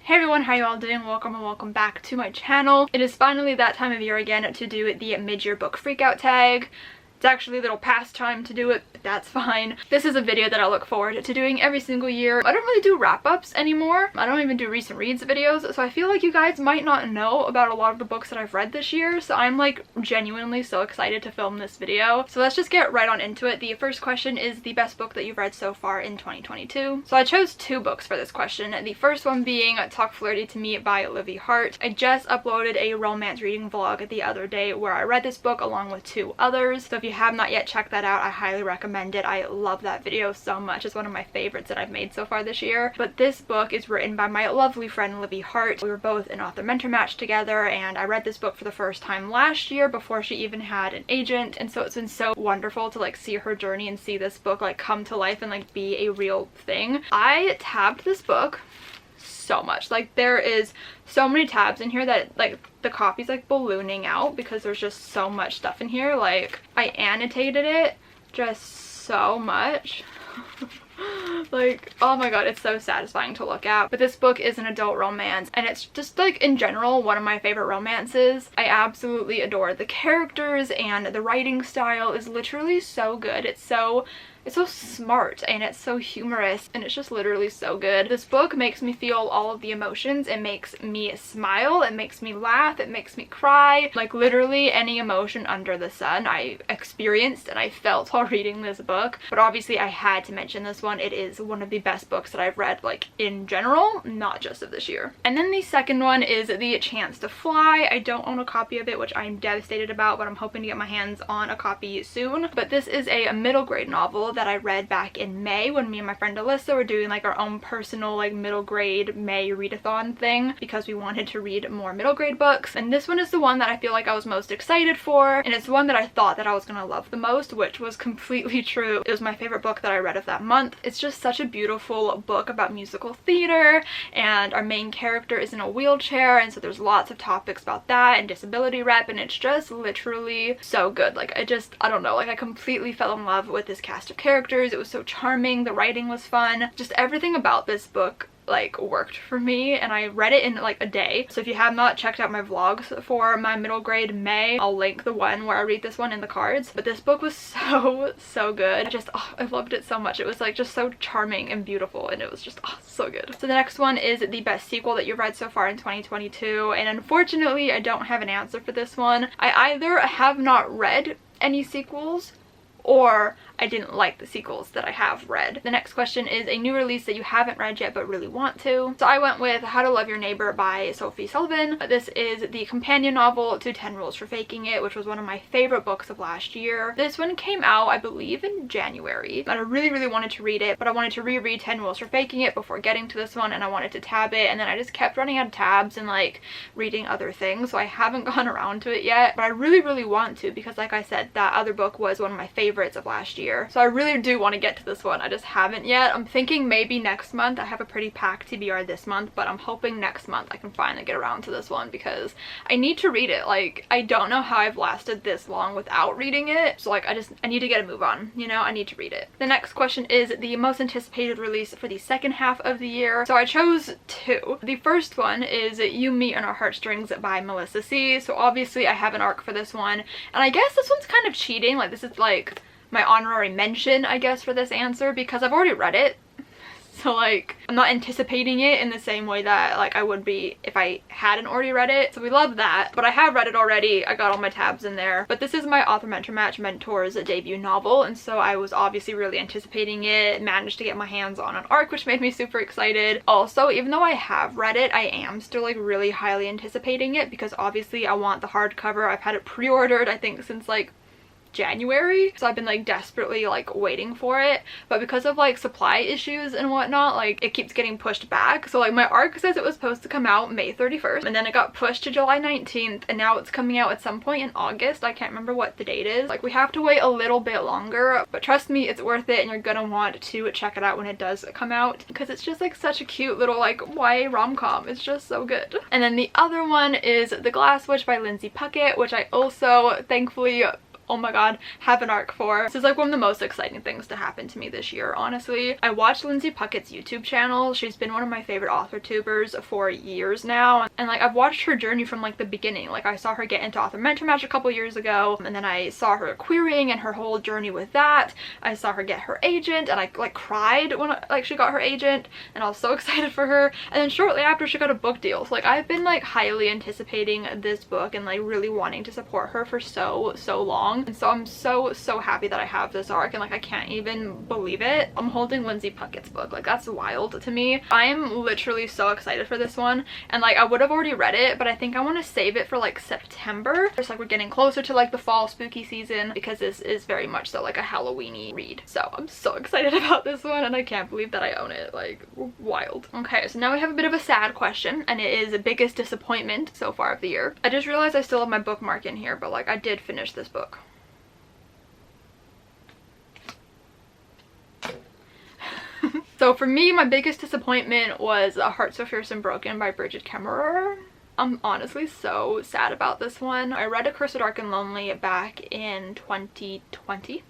Hey everyone, how you all doing? Welcome and welcome back to my channel. It is finally that time of year again to do the mid-year book freakout tag. It's actually a little past time to do it, but that's fine. This is a video that I look forward to doing every single year. I don't really do wrap-ups anymore. I don't even do recent reads videos, so I feel like you guys might not know about a lot of the books that I've read this year, so I'm like genuinely so excited to film this video. So let's just get right on into it. The first question is the best book that you've read so far in 2022. So I chose two books for this question. The first one being Talk Flirty to Me by Livy Hart. I just uploaded a romance reading vlog the other day where I read this book along with two others. So if you have not yet checked that out, I highly recommend it. I love that video so much. It's one of my favorites that I've made so far this year. But this book is written by my lovely friend Livy Hart. We were both in author mentor match together, and I read this book for the first time last year before she even had an agent, and so it's been so wonderful to like see her journey and see this book like come to life and like be a real thing. I tabbed this book so much. Like there is so many tabs in here that like the copy's like ballooning out because there's just so much stuff in here. Like I annotated it just so much. Like, oh my god, it's so satisfying to look at. But this book is an adult romance, and it's just like in general one of my favorite romances. I absolutely adore the characters, and the writing style is literally so good. It's so smart, and it's so humorous, and it's just literally so good. This book makes me feel all of the emotions. It makes me smile, it makes me laugh, it makes me cry. Like literally any emotion under the sun I experienced and I felt while reading this book. But obviously I had to mention this one. It is one of the best books that I've read like in general, not just of this year. And then the second one is The Chance to Fly. I don't own a copy of it, which I'm devastated about, but I'm hoping to get my hands on a copy soon. But this is a middle grade novel that I read back in May when me and my friend Alyssa were doing like our own personal like middle grade May readathon thing because we wanted to read more middle grade books. And this one is the one that I feel like I was most excited for, and it's the one that I thought that I was gonna love the most, which was completely true. It was my favorite book that I read of that month. It's just such a beautiful book about musical theater, and our main character is in a wheelchair, and so there's lots of topics about that and disability rep, and it's just literally so good. Like I don't know, like I completely fell in love with this cast of characters. It was so charming, the writing was fun, just everything about this book like worked for me, and I read it in like a day. So if you have not checked out my vlogs for my middle grade May, I'll link the one where I read this one in the cards. But this book was so good. I loved it so much. It was like just so charming and beautiful, and it was just so good. So the next one is the best sequel that you've read so far in 2022, and unfortunately I don't have an answer for this one. I either have not read any sequels or I didn't like the sequels that I have read. The next question is a new release that you haven't read yet but really want to. So I went with How to Love Your Neighbor by Sophie Sullivan. This is the companion novel to 10 Rules for Faking It, which was one of my favorite books of last year. This one came out, I believe, in January, and I really wanted to read it, but I wanted to reread 10 Rules for Faking It before getting to this one, and I wanted to tab it, and then I just kept running out of tabs and like reading other things, so I haven't gone around to it yet. But I really want to, because like I said, that other book was one of my favorites of last year. So I really do want to get to this one. I just haven't yet. I'm thinking maybe next month. I have a pretty packed TBR this month, but I'm hoping next month I can finally get around to this one because I need to read it. Like I don't know how I've lasted this long without reading it. So like I need to get a move on, you know, I need to read it. The next question is the most anticipated release for the second half of the year. So I chose two. The first one is You, Me, and Our Heartstrings by Melissa C. So obviously I have an arc for this one, and I guess this one's kind of cheating. Like this is like my honorary mention, I guess, for this answer because I've already read it. So like I'm not anticipating it in the same way that like I would be if I hadn't already read it. So we love that. But I have read it already. I got all my tabs in there. But this is my author mentor match mentor's debut novel, and so I was obviously really anticipating it. Managed to get my hands on an arc, which made me super excited. Also, even though I have read it, I am still like really highly anticipating it because obviously I want the hardcover. I've had it pre-ordered I think since like January, so I've been like desperately like waiting for it, but because of like supply issues and whatnot, like it keeps getting pushed back. So like my arc says it was supposed to come out May 31st, and then it got pushed to July 19th, and now it's coming out at some point in August. I can't remember what the date is. Like we have to wait a little bit longer, but trust me, it's worth it, and you're gonna want to check it out when it does come out because it's just like such a cute little like YA rom-com. It's just so good. And then the other one is The Glass Witch by Lindsay Puckett, which I also thankfully oh my god, have an arc for. This is like one of the most exciting things to happen to me this year, honestly. I watched Lindsay Puckett's YouTube channel. She's been one of my favorite author tubers for years now, and like I've watched her journey from like the beginning. Like I saw her get into Author Mentor Match a couple years ago, and then I saw her querying and her whole journey with that. I saw her get her agent, and I like cried when like she got her agent, and I was so excited for her. And then shortly after, she got a book deal. So like I've been like highly anticipating this book and like really wanting to support her for so long, and so I'm so happy that I have this arc, and like I can't even believe it. I'm holding Lindsay Puckett's book. Like that's wild to me. I am literally so excited for this one, and like I would have already read it, but I think I want to save it for like September. Just like we're getting closer to like the fall spooky season, because this is very much so like a Halloweeny read. So I'm so excited about this one, and I can't believe that I own it. Like wild. Okay, so now we have a bit of a sad question, and it is the biggest disappointment so far of the year. I just realized I still have my bookmark in here, but like I did finish this book. So for me, my biggest disappointment was A Heart So Fierce and Broken by Bridget Kemmerer. I'm honestly so sad about this one. I read A Curse of Dark and Lonely back in 2020.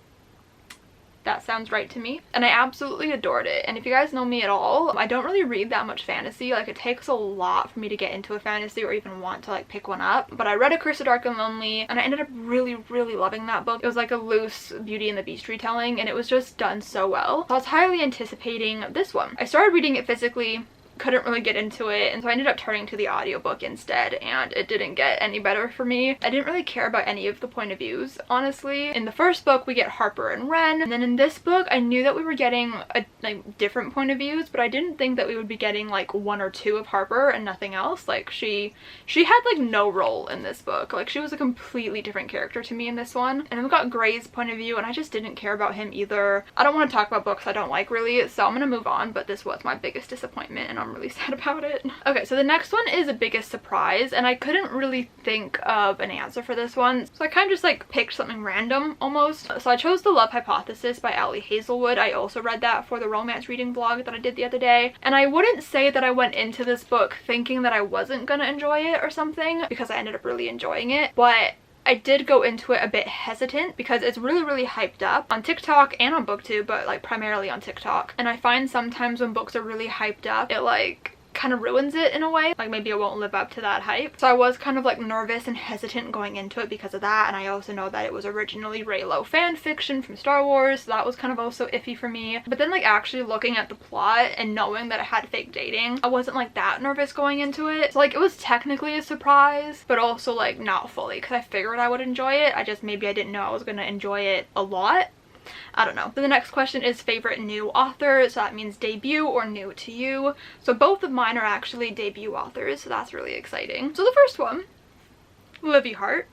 That sounds right to me, and I absolutely adored it. And if you guys know me at all, I don't really read that much fantasy. Like it takes a lot for me to get into a fantasy or even want to like pick one up. But I read A Curse of Dark and Lonely, and I ended up really loving that book. It was like a loose Beauty and the Beast retelling, and it was just done so well. So I was highly anticipating this one. I started reading it physically, couldn't really get into it, and so I ended up turning to the audiobook instead, and it didn't get any better for me. I didn't really care about any of the point of views, honestly. In the first book we get Harper and Ren, and then in this book I knew that we were getting like different point of views, but I didn't think that we would be getting like one or two of Harper and nothing else. Like she had like no role in this book. Like she was a completely different character to me in this one. And then we got Gray's point of view, and I just didn't care about him either. I don't want to talk about books I don't like really, so I'm gonna move on, but this was my biggest disappointment, and I'm really sad about it. Okay, so the next one is a biggest surprise, and I couldn't really think of an answer for this one, so I kind of just like picked something random almost. So I chose The Love Hypothesis by Ali Hazelwood. I also read that for the romance reading vlog that I did the other day, and I wouldn't say that I went into this book thinking that I wasn't gonna enjoy it or something, because I ended up really enjoying it, but I did go into it a bit hesitant because it's really hyped up on TikTok and on booktube, but like primarily on TikTok. And I find sometimes when books are really hyped up, it like kind of ruins it in a way. Like maybe it won't live up to that hype. So I was kind of like nervous and hesitant going into it because of that, and I also know that it was originally Reylo fan fiction from Star Wars, so that was kind of also iffy for me. But then like actually looking at the plot and knowing that it had fake dating, I wasn't like that nervous going into it. So like it was technically a surprise, but also like not fully, because I figured I would enjoy it. I just maybe I didn't know I was gonna enjoy it a lot. I don't know. So the next question is favorite new author, so that means debut or new to you. So both of mine are actually debut authors, so that's really exciting. So the first one, Livy Hart,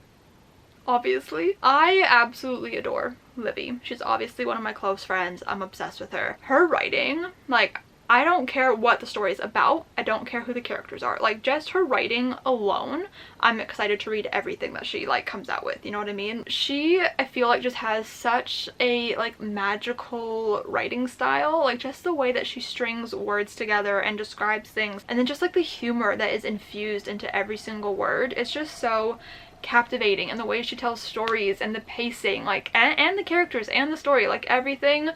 obviously. I absolutely adore Livy. She's obviously one of my close friends. I'm obsessed with her. Her writing, like, I don't care what the story is about. I don't care who the characters are. Like, just her writing alone, I'm excited to read everything that she, like, comes out with. You know what I mean? She, I feel like, just has such a, like, magical writing style. Like, just the way that she strings words together and describes things. And then just, like, the humor that is infused into every single word. It's just so captivating. And the way she tells stories and the pacing, like, and the characters and the story. Like, everything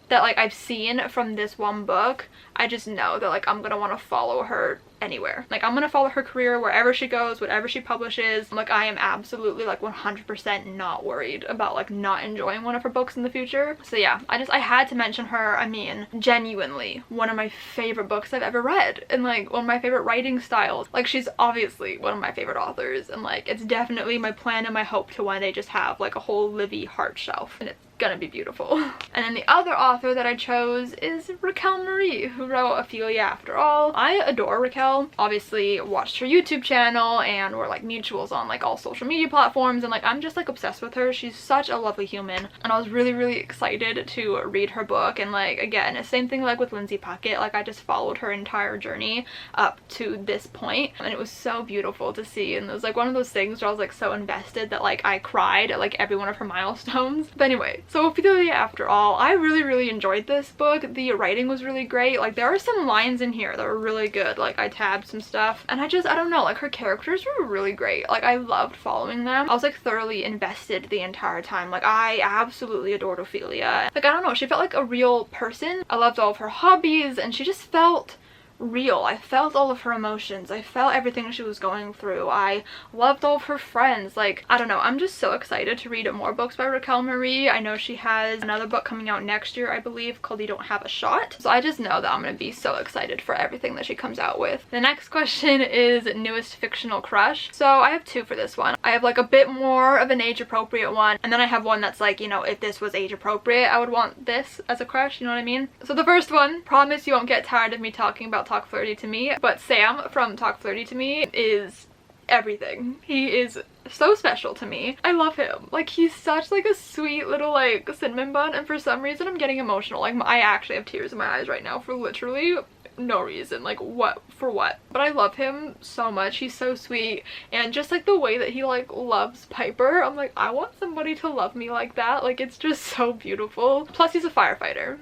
that like I've seen from this one book, I just know that like I'm gonna want to follow her anywhere. Like I'm gonna follow her career wherever she goes, whatever she publishes. Like I am absolutely like 100% not worried about like not enjoying one of her books in the future. So yeah, I had to mention her. I mean, genuinely one of my favorite books I've ever read, and like one of my favorite writing styles. Like she's obviously one of my favorite authors, and like it's definitely my plan and my hope to one day just have like a whole Livy Hart shelf, and it's gonna be beautiful. And then the other author that I chose is Raquel Marie, who wrote Ophelia After All. I adore Raquel. Obviously watched her YouTube channel, and we're like mutuals on like all social media platforms, and like I'm just like obsessed with her. She's such a lovely human, and I was really excited to read her book. And like again, the same thing like with Lindsay Puckett, like I just followed her entire journey up to this point, and it was so beautiful to see. And it was like one of those things where I was like so invested that like I cried at like every one of her milestones. But anyway, so Ophelia After All, I really enjoyed this book. The writing was really great. Like there are some lines in here that were really good. Like I tabbed some stuff, and I don't know, like her characters were really great. Like I loved following them. I was like thoroughly invested the entire time. Like I absolutely adored Ophelia. Like I don't know, she felt like a real person. I loved all of her hobbies, and she just felt real. I felt all of her emotions. I felt everything she was going through. I loved all of her friends. Like, I don't know, I'm just so excited to read more books by Raquel Marie. I know she has another book coming out next year, I believe, called You Don't Have a Shot. So I just know that I'm gonna be so excited for everything that she comes out with. The next question is newest fictional crush. So I have two for this one. I have like a bit more of an age appropriate one, and then I have one that's like, you know, if this was age appropriate, I would want this as a crush, you know what I mean? So the first one, promise you won't get tired of me talking about Talk Flirty to Me, but Sam from Talk Flirty to Me is everything. He is so special to me. I love him. Like he's such like a sweet little like cinnamon bun, and for some reason I'm getting emotional. Like I actually have tears in my eyes right now for literally no reason. Like what for what? But I love him so much. He's so sweet, and just like the way that he like loves Piper, I'm like, I want somebody to love me like that. Like it's just so beautiful. Plus he's a firefighter,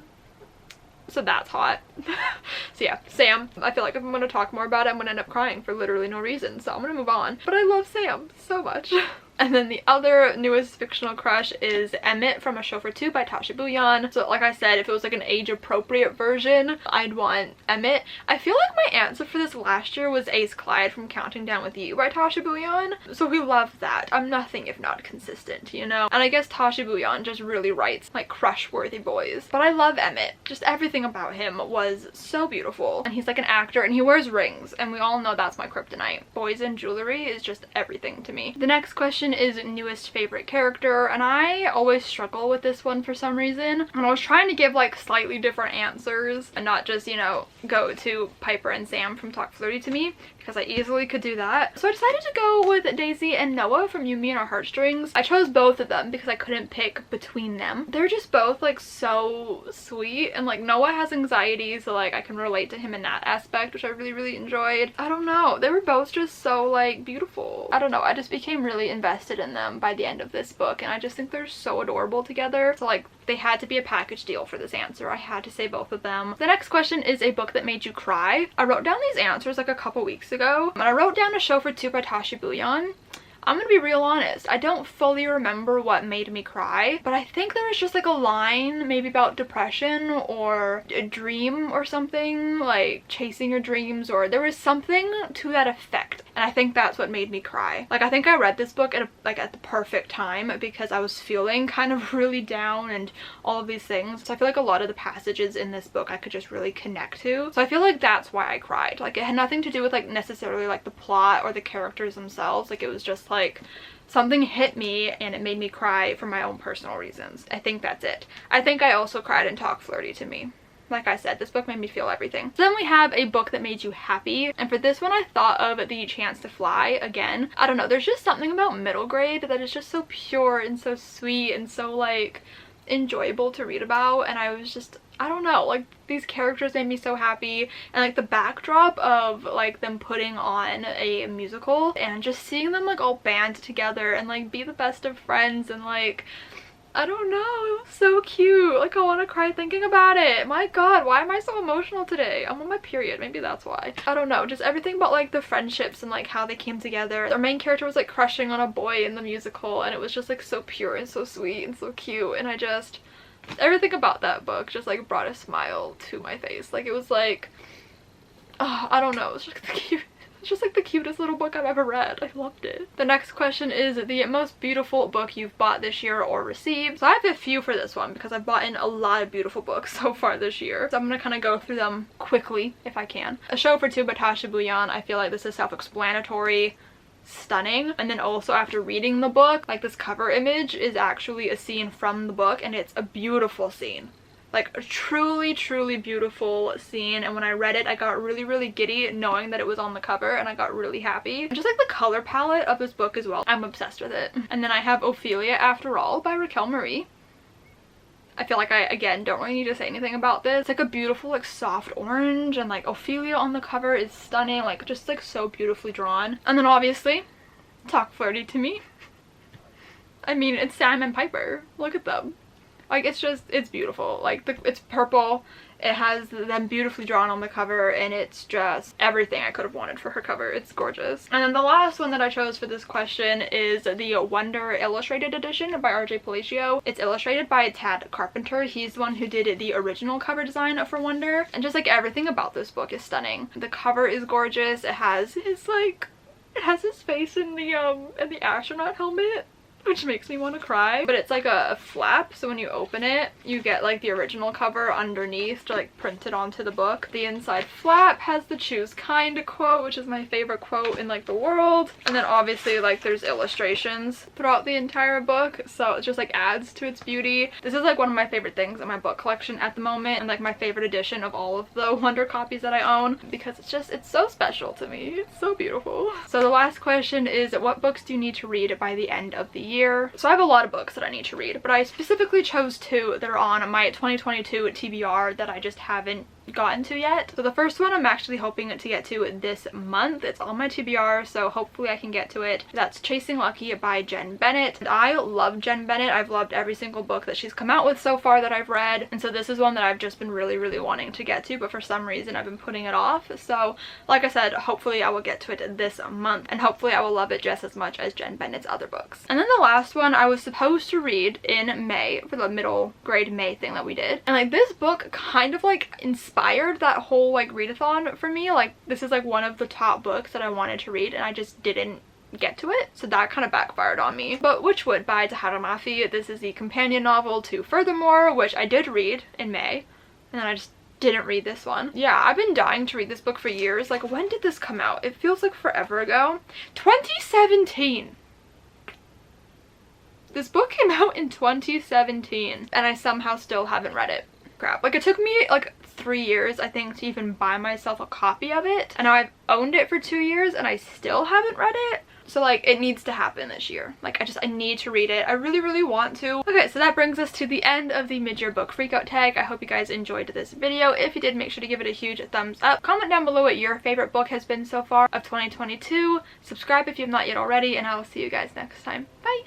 so that's hot. So yeah, Sam. I feel like if I'm gonna talk more about it, I'm gonna end up crying for literally no reason, so I'm gonna move on. But I love Sam so much. And then the other newest fictional crush is Emmett from A Show for Two by Tasha Bouillon. So like I said, if it was like an age appropriate version, I'd want Emmett. I feel like my answer for this last year was Ace Clyde from Counting Down With You by Tasha Bouillon. So we love that. I'm nothing if not consistent, you know? And I guess Tasha Bouillon just really writes like crush-worthy boys. But I love Emmett. Just everything about him was so beautiful. And he's like an actor, and he wears rings, and we all know that's my kryptonite. Boys and jewelry is just everything to me. The next question is newest favorite character, and I always struggle with this one for some reason. And I was trying to give like slightly different answers and not just, you know, go to Piper and Sam from Talk Flirty to Me, because I easily could do that. So I decided to go with Daisy and Noah from You, Me, and Our Heartstrings. I chose both of them because I couldn't pick between them. They're just both like so sweet, and like Noah has anxiety, so like I can relate to him in that aspect, which I really enjoyed. I don't know, they were both just so like beautiful. I don't know, I just became really invested in them by the end of this book, and I just think they're so adorable together. So like they had to be a package deal for this answer. I had to say both of them. The next question is a book that made you cry. I wrote down these answers like a couple weeks ago, and I wrote down A Show for Two by Tasha Bouillon. I'm gonna be real honest, I don't fully remember what made me cry, but I think there was just like a line maybe about depression or a dream or something, like chasing your dreams, or there was something to that effect, and I think that's what made me cry. Like I think I read this book at at the perfect time because I was feeling kind of really down and all of these things. So I feel like a lot of the passages in this book I could just really connect to. So I feel like that's why I cried. Like it had nothing to do with like necessarily like the plot or the characters themselves. Like it was just like something hit me and it made me cry for my own personal reasons. I think that's it. I think I also cried in Talk Flirty to Me. Like I said, this book made me feel everything. So then we have a book that made you happy, and for this one I thought of The Chance to Fly again. I don't know, there's just something about middle grade that is just so pure and so sweet and so like enjoyable to read about, and I was just, I don't know, like these characters made me so happy, and like the backdrop of like them putting on a musical and just seeing them like all band together and like be the best of friends, and like I don't know, it was so cute. Like I want to cry thinking about it. My god, why am I so emotional today? I'm on my period, maybe that's why. I don't know, just everything about like the friendships and like how they came together. Our main character was like crushing on a boy in the musical, and it was just like so pure and so sweet and so cute, and I just, everything about that book just like brought a smile to my face. Like it was like, oh, I don't know, it's just the cute. It's just like the cutest little book I've ever read. I loved it. The next question is the most beautiful book you've bought this year or received. So I have a few for this one because I've bought in a lot of beautiful books so far this year. So I'm gonna kind of go through them quickly if I can. A Show for Two by Tasha Bouillon. I feel like this is self-explanatory, stunning, and then also after reading the book, like this cover image is actually a scene from the book, and it's a beautiful scene. Like a truly beautiful scene, and when I read it I got really giddy knowing that it was on the cover, and I got really happy. And just like the color palette of this book as well, I'm obsessed with it. And then I have Ophelia After All by Raquel Marie. I feel like I, again, don't really need to say anything about this. It's like a beautiful like soft orange, and like Ophelia on the cover is stunning, like just like so beautifully drawn. And then obviously Talk Flirty to Me. I mean, it's Sam and Piper. Look at them. Like it's just, it's beautiful. Like it's purple It has them beautifully drawn on the cover, and it's just everything I could have wanted for her cover. It's gorgeous. And then the last one that I chose for this question is the Wonder Illustrated Edition by RJ Palacio. It's illustrated by Tad Carpenter. He's the one who did the original cover design for Wonder, and just like everything about this book is stunning. The cover is gorgeous. It has his face in the astronaut helmet, which makes me want to cry. But it's like a flap, so when you open it, you get like the original cover underneath to like print it onto the book. The inside flap has the "choose kind" quote, which is my favorite quote in like the world. And then obviously like there's illustrations throughout the entire book, so it just like adds to its beauty. This is like one of my favorite things in my book collection at the moment, and like my favorite edition of all of the Wonder copies that I own, because it's so special to me. It's so beautiful. So the last question is, what books do you need to read by the end of the year? So I have a lot of books that I need to read, but I specifically chose 2 that are on my 2022 TBR that I just haven't gotten to yet. So the first one I'm actually hoping to get to this month. It's on my TBR, so hopefully I can get to it. That's Chasing Lucky by Jen Bennett. And I love Jen Bennett. I've loved every single book that she's come out with so far that I've read, and so this is one that I've just been really wanting to get to, but for some reason I've been putting it off. So like I said, hopefully I will get to it this month, and hopefully I will love it just as much as Jen Bennett's other books. And then the last one I was supposed to read in May for the middle grade May thing that we did, and like this book kind of like inspired that whole like readathon for me. Like this is like one of the top books that I wanted to read, and I just didn't get to it, so that kind of backfired on me. But Witchwood by Tahereh Mafi. This is the companion novel to Furthermore, which I did read in May, and then I just didn't read this one. Yeah, I've been dying to read this book for years. Like, when did this come out? It feels like forever ago. 2017. This book came out in 2017, and I somehow still haven't read it. Crap. Like, it took me like 3 years, I think, to even buy myself a copy of it, and now I've owned it for 2 years and I still haven't read it. So like, it needs to happen this year. Like, I need to read it. I really want to. Okay, so that brings us to the end of the mid-year book freakout tag. I hope you guys enjoyed this video. If you did, make sure to give it a huge thumbs up. Comment down below what your favorite book has been so far of 2022. Subscribe if you have not yet already, and I will see you guys next time. Bye!